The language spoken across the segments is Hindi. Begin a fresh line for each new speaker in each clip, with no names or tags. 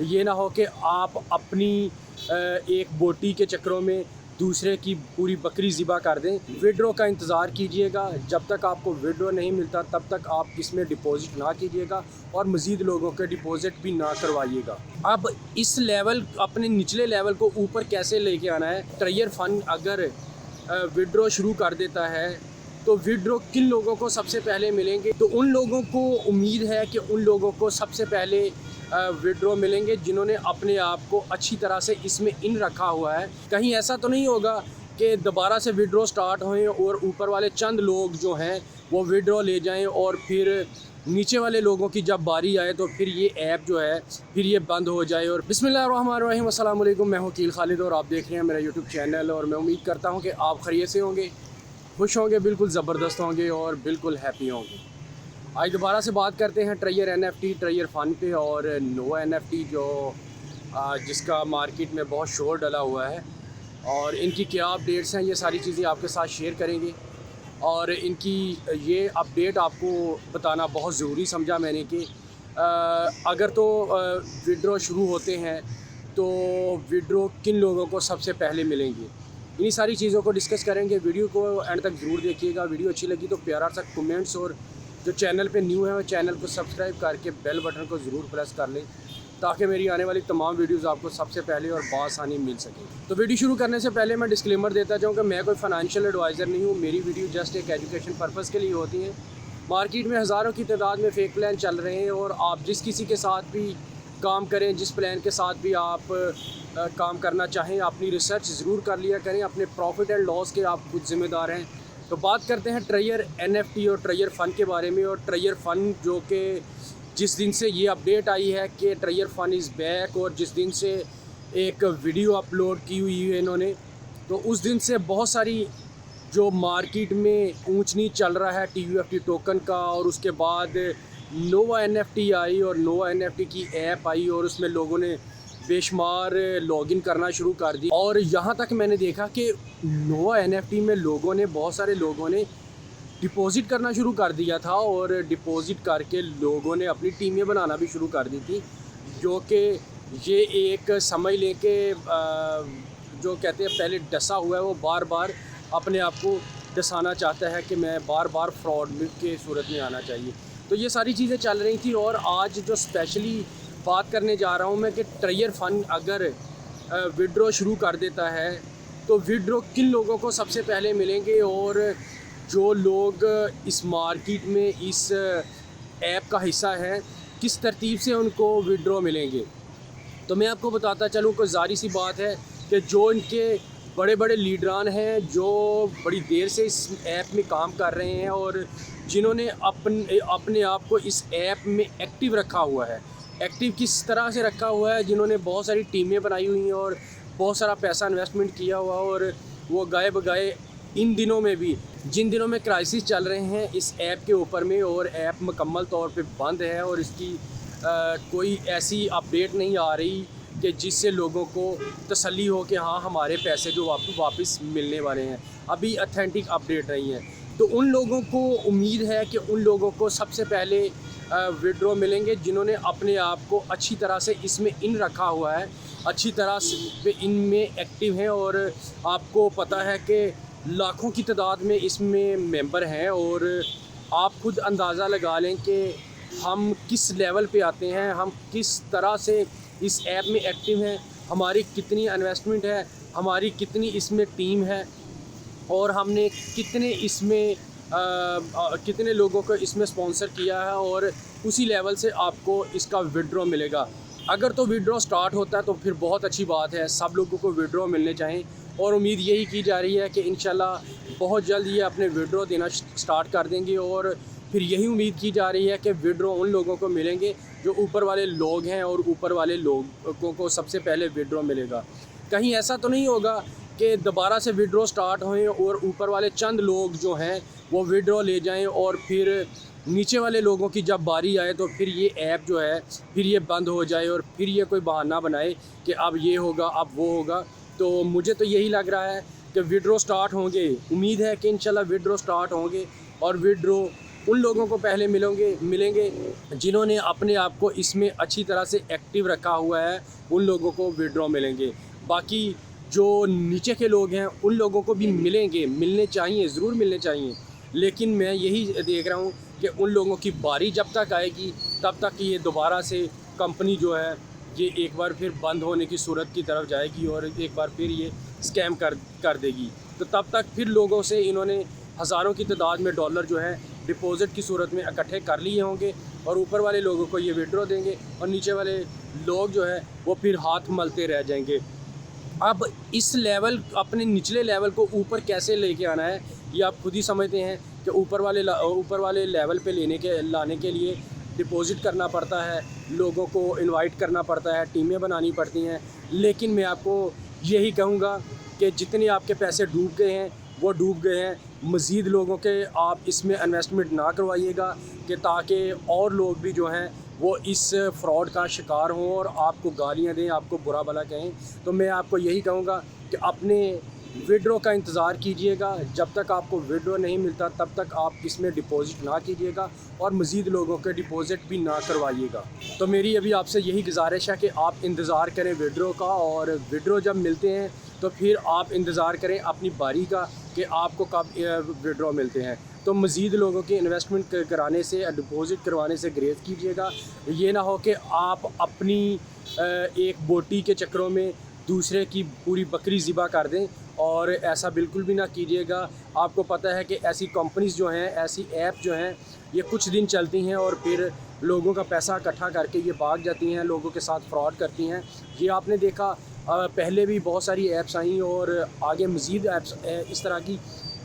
ये ना हो कि आप अपनी एक बोटी के चक्करों में दूसरे की पूरी बकरी ज़िबा कर दें। विड्रॉ का इंतज़ार कीजिएगा, जब तक आपको विड्रॉ नहीं मिलता तब तक आप इसमें डिपॉज़िट ना कीजिएगा और मज़ीद लोगों के डिपॉज़िट भी ना करवाइएगा। अब इस लेवल, अपने निचले लेवल को ऊपर कैसे लेके आना है। ट्रेजर फंड अगर विड्रॉ शुरू कर देता है तो विड्रॉ किन लोगों को सबसे पहले मिलेंगे, तो उन लोगों को उम्मीद है कि उन लोगों को सबसे पहले विड्रॉ मिलेंगे जिन्होंने अपने आप को अच्छी तरह से इसमें इन रखा हुआ है। कहीं ऐसा तो नहीं होगा कि दोबारा से विड्रॉ स्टार्ट होएं और ऊपर वाले चंद लोग जो हैं वो विड्रॉ ले जाएं और फिर नीचे वाले लोगों की जब बारी आए तो फिर ये ऐप जो है फिर ये बंद हो जाए। और बिस्मिल्लाहिर्रहमानिर्रहीम, अस्सलाम वालेकुम। मैं हूं वकील खालिद और आप देख रहे हैं मेरा यूट्यूब चैनल और मैं उम्मीद करता हूं कि आप खैरियत से होंगे, खुश होंगे, बिल्कुल ज़बरदस्त होंगे और बिल्कुल हैप्पी होंगे। आज दोबारा से बात करते हैं ट्रेजर NFT, ट्रेजर फन पे और नोवा NFT जो जिसका मार्केट में बहुत शोर डला हुआ है और इनकी क्या अपडेट्स हैं, ये सारी चीज़ें आपके साथ शेयर करेंगे। और इनकी ये अपडेट आपको बताना बहुत ज़रूरी समझा मैंने कि अगर तो विड्रॉ शुरू होते हैं तो विड्रॉ किन लोगों को सबसे पहले मिलेंगे, इन्हीं सारी चीज़ों को डिस्कस करेंगे। वीडियो को एंड तक ज़रूर देखिएगा। वीडियो अच्छी लगी तो प्यारा सा कमेंट्स, और जो चैनल पे न्यू है वो चैनल को सब्सक्राइब करके बेल बटन को ज़रूर प्रेस कर लें ताकि मेरी आने वाली तमाम वीडियोस आपको सबसे पहले और बआसानी मिल सके। तो वीडियो शुरू करने से पहले मैं डिस्क्लेमर देता जाऊँ कि मैं कोई फाइनेंशियल एडवाइज़र नहीं हूँ। मेरी वीडियो जस्ट एक एजुकेशन पर्पज़ के लिए होती हैं। मार्केट में हज़ारों की तादाद में फ़ेक प्लान चल रहे हैं और आप जिस किसी के साथ भी काम करें, जिस प्लान के साथ भी आप काम करना चाहें, अपनी रिसर्च ज़रूर कर लिया करें। अपने प्रॉफिट एंड लॉस के आप खुद ज़िम्मेदार हैं। तो बात करते हैं ट्रेजर NFT और ट्रेजर फ़न के बारे में। और ट्रेजर फ़न जो कि जिस दिन से ये अपडेट आई है कि ट्रेजर फ़न इज़ बैक और जिस दिन से एक वीडियो अपलोड की हुई है इन्होंने, तो उस दिन से बहुत सारी जो मार्केट में ऊंच नीच चल रहा है TUFT टोकन का। और उसके बाद नोवा NFT आई और नोवा NFT की ऐप आई और उसमें लोगों ने बेशुमार लॉगिन करना शुरू कर दी। और यहाँ तक मैंने देखा कि नोवा NFT में बहुत सारे लोगों ने डिपॉज़िट करना शुरू कर दिया था और डिपॉज़िट करके लोगों ने अपनी टीमें बनाना भी शुरू कर दी थी, जो कि ये एक समझ लें कि जो कहते हैं पहले डसा हुआ है वो बार बार अपने आप को डसाना चाहता है कि मैं बार बार फ्रॉड के सूरत में आना चाहिए। तो ये सारी चीज़ें चल रही थी। और आज जो स्पेशली बात करने जा रहा हूँ मैं कि ट्रेजर फंड अगर विड्रॉ शुरू कर देता है तो विड्रॉ किन लोगों को सबसे पहले मिलेंगे और जो लोग इस मार्केट में इस ऐप का हिस्सा है किस तरतीब से उनको विड्रॉ मिलेंगे। तो मैं आपको बताता चलूँ कि ज़ाहिर सी बात है कि जो इनके बड़े बड़े लीडरान हैं जो बड़ी देर से इस ऐप में काम कर रहे हैं और जिन्होंने अपने आप को इस ऐप में एक्टिव रखा हुआ है। एक्टिव किस तरह से रखा हुआ है, जिन्होंने बहुत सारी टीमें बनाई हुई हैं और बहुत सारा पैसा इन्वेस्टमेंट किया हुआ, और वो गाए बगाए इन दिनों में भी, जिन दिनों में क्राइसिस चल रहे हैं इस ऐप के ऊपर में और ऐप मुकम्मल तौर पे बंद है और इसकी कोई ऐसी अपडेट नहीं आ रही कि जिससे लोगों को तसल्ली हो कि हाँ हमारे पैसे जो वापस मिलने वाले हैं। अभी ऑथेंटिक अपडेट नहीं है। तो उन लोगों को उम्मीद है कि उन लोगों को सबसे पहले विड्रॉ मिलेंगे जिन्होंने अपने आप को अच्छी तरह से इसमें इन रखा हुआ है, अच्छी तरह से इनमें एक्टिव हैं। और आपको पता है कि लाखों की तादाद में इसमें मेंबर हैं और आप खुद अंदाज़ा लगा लें कि हम किस लेवल पे आते हैं, हम किस तरह से इस ऐप में एक्टिव हैं, हमारी कितनी इन्वेस्टमेंट है, हमारी कितनी इसमें टीम है और हमने कितने लोगों को इसमें स्पॉन्सर किया है, और उसी लेवल से आपको इसका विड्रॉ मिलेगा। अगर तो विड्रॉ स्टार्ट होता है तो फिर बहुत अच्छी बात है, सब लोगों को विड्रॉ मिलने चाहिए। और उम्मीद यही की जा रही है कि इंशाल्लाह बहुत जल्द ये अपने विड्रॉ देना स्टार्ट कर देंगे। और फिर यही उम्मीद की जा रही है कि विड्रॉ उन लोगों को मिलेंगे जो ऊपर वाले लोग हैं और ऊपर वाले लोगों को सबसे पहले विड्रॉ मिलेगा। कहीं ऐसा तो नहीं होगा कि दोबारा से विड्रॉ स्टार्ट होएं और ऊपर वाले चंद लोग जो हैं वो विड्रॉ ले जाएं और फिर नीचे वाले लोगों की जब बारी आए तो फिर ये ऐप जो है फिर ये बंद हो जाए और फिर ये कोई बहाना बनाए कि अब ये होगा, अब वो होगा। तो मुझे तो यही लग रहा है कि विड्रॉ स्टार्ट होंगे। उम्मीद है कि इंशाल्लाह विड्रॉ स्टार्ट होंगे और विड्रॉ उन लोगों को पहले मिलेंगे जिन्होंने अपने आप को इसमें अच्छी तरह से एक्टिव रखा हुआ है, उन लोगों को विड्रॉ मिलेंगे। बाकी जो नीचे के लोग हैं उन लोगों को भी मिलने चाहिए, ज़रूर मिलने चाहिए, लेकिन मैं यही देख रहा हूँ कि उन लोगों की बारी जब तक आएगी तब तक ये दोबारा से कंपनी जो है ये एक बार फिर बंद होने की सूरत की तरफ जाएगी और एक बार फिर ये स्कैम कर देगी। तो तब तक फिर लोगों से इन्होंने हज़ारों की तादाद में डॉलर जो है डिपॉज़िट की सूरत में इकट्ठे कर लिए होंगे और ऊपर वाले लोगों को ये विड्रॉ देंगे और नीचे वाले लोग जो है वो फिर हाथ मलते रह जाएंगे। अब इस लेवल, अपने निचले लेवल को ऊपर कैसे लेके आना है ये आप खुद ही समझते हैं कि ऊपर वाले लेवल पे लाने के लिए डिपॉज़िट करना पड़ता है, लोगों को इनवाइट करना पड़ता है, टीमें बनानी पड़ती हैं। लेकिन मैं आपको यही कहूँगा कि जितने आपके पैसे डूब गए हैं वो डूब गए हैं। मज़ीद लोगों के आप इसमें इन्वेस्टमेंट ना करवाइएगा कि ताकि और लोग भी जो हैं वो इस फ्रॉड का शिकार हों और आपको गालियाँ दें, आपको बुरा भला कहें। तो मैं आपको यही कहूँगा कि अपने विड्रॉ का इंतज़ार कीजिएगा। जब तक आपको विड्रॉ नहीं मिलता तब तक आप इसमें डिपॉज़िट ना कीजिएगा और मज़ीद लोगों के डिपॉज़िट भी ना करवाइएगा। तो मेरी अभी आपसे यही गुजारिश है कि आप इंतज़ार करें विड्रॉ का, और विड्रॉ जब मिलते हैं तो फिर आप इंतज़ार करें अपनी बारी का कि आपको कब विड्रॉ मिलते हैं। तो मज़ीद लोगों की इन्वेस्टमेंट कराने से, डिपॉज़िट करवाने से ग्रेज़ कीजिएगा। ये ना हो कि आप अपनी एक बोटी के चक्करों में दूसरे की पूरी बकरी ज़िबा कर दें, और ऐसा बिल्कुल भी ना कीजिएगा। आपको पता है कि ऐसी कंपनीज़ जो हैं, ऐसी ऐप जो हैं, ये कुछ दिन चलती हैं और फिर लोगों का पैसा इकट्ठा करके ये भाग जाती हैं, लोगों के साथ फ्रॉड करती हैं। ये आपने देखा, पहले भी बहुत सारी ऐप्स आई और आगे मज़ीद ऐप्स इस तरह की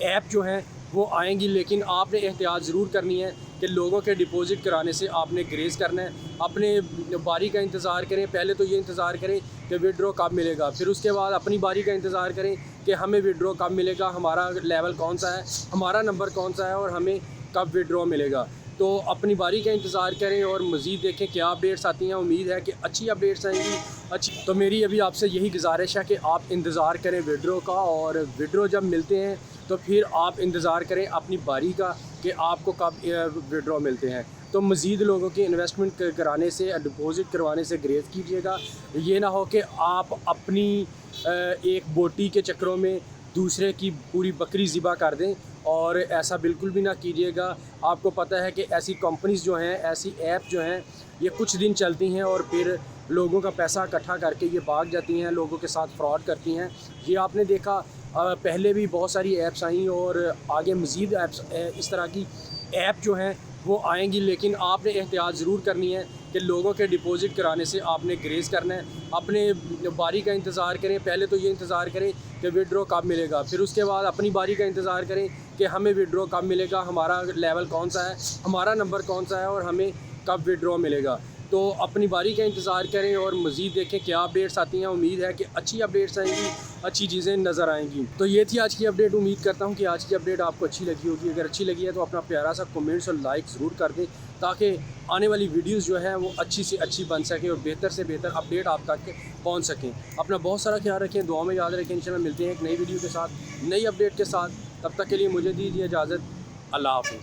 ऐप जो हैं वो आएंगी। लेकिन आपने एहतियात ज़रूर करनी है कि लोगों के डिपॉज़िट कराने से आपने ग्रेज़ करना है। अपने बारी का इंतज़ार करें। पहले तो ये इंतज़ार करें कि विड्रॉ कब मिलेगा, फिर उसके बाद अपनी बारी का इंतज़ार करें कि हमें विड्रॉ कब मिलेगा, हमारा लेवल कौन सा है, हमारा नंबर कौन सा है और हमें कब विड्रॉ मिलेगा। तो अपनी बारी का इंतज़ार करें और मज़ीद देखें क्या अपडेट्स आती हैं। उम्मीद है कि अच्छी अपडेट्स आएंगी, अच्छी। तो मेरी अभी आपसे यही गुजारिश है कि आप इंतज़ार करें विड्रॉ का, और विड्रॉ जब मिलते हैं तो फिर आप इंतज़ार करें अपनी बारी का कि आपको कब विड्रॉ मिलते हैं। तो मज़ीद लोगों की इन्वेस्टमेंट कराने से, डिपॉज़िट करवाने से ग्रेज़ कीजिएगा। ये ना हो कि आप अपनी एक बोटी के चक्करों में दूसरे की पूरी बकरी ज़िबा कर दें, और ऐसा बिल्कुल भी ना कीजिएगा। आपको पता है कि ऐसी कंपनीज़ जो हैं, ऐसी ऐप जो हैं, ये कुछ दिन चलती हैं और फिर लोगों का पैसा इकट्ठा करके ये भाग जाती हैं, लोगों के साथ फ्रॉड करती हैं। ये आपने देखा, पहले भी बहुत सारी ऐप्स आई और आगे मज़ीद ऐप्स इस तरह की ऐप जो हैं वो आएंगी। लेकिन आपने एहतियात ज़रूर करनी है कि लोगों के डिपॉज़िट कराने से आपने ग्रेज़ करना है। अपने बारी का इंतज़ार करें। पहले तो ये इंतज़ार करें कि विड्रॉ कब मिलेगा, फिर उसके बाद अपनी बारी का इंतज़ार करें कि हमें विड्रॉ कब मिलेगा, हमारा लेवल कौन सा है, हमारा नंबर कौन सा है और हमें कब विड्रॉ मिलेगा। तो अपनी बारी का इंतज़ार करें और मज़ीद देखें क्या अपडेट्स आती हैं। उम्मीद है कि अच्छी अपडेट्स आएंगी, अच्छी चीज़ें नज़र आएंगी। तो ये थी आज की अपडेट। उम्मीद करता हूँ कि आज की अपडेट आपको अच्छी लगी होगी। अगर अच्छी लगी है तो अपना प्यारा सा कमेंट्स और लाइक ज़रूर कर दें, ताकि आने वाली वीडियोज़ जो है वो अच्छी से अच्छी बन सके और बेहतर से बेहतर अपडेट आप तक पहुँच सकें। अपना बहुत सारा ख्याल रखें, दुआ में याद रखें। इंशाल्लाह मिलते हैं एक नई वीडियो के साथ, नई अपडेट के साथ। तब तक के लिए मुझे दीजिए इजाज़त। अल्लाह हाफ़िज़।